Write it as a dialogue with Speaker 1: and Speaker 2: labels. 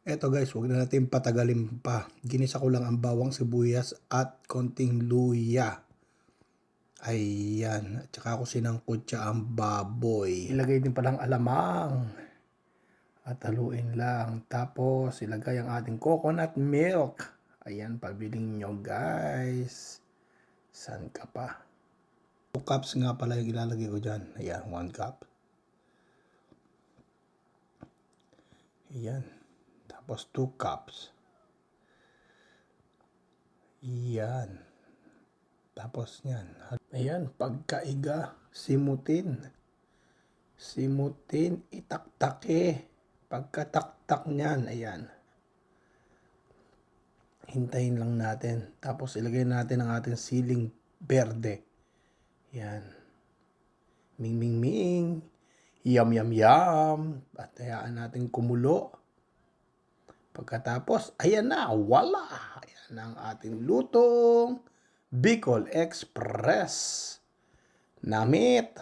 Speaker 1: Eto guys, huwag na natin patagalin pa. Ginisa ko lang ang bawang sibuyas at konting luya. Ayan. At saka ako sinangkutsa ang baboy. Ilagay din palang alamang. At haluin lang. Tapos ilagay ang ating coconut milk. Ayan, pabiling nyo guys. San ka pa? 2 cups nga pala yung ilalagay ko dyan. Ayan, 1 cup. Ayan. Tapos 2 cups. Ayan. Tapos yan. Ayan, pagkaiga, simutin. Simutin, itaktake. Pagkataktak niyan, ayan. Hintayin lang natin. Tapos ilagay natin ang ating siling berde. Ayan. Ming ming ming. Yum yum yum. At hayaan natin kumulo. Pagkatapos, ayan na, wala. Ayan ang ating lutong Bicol Express. Namit.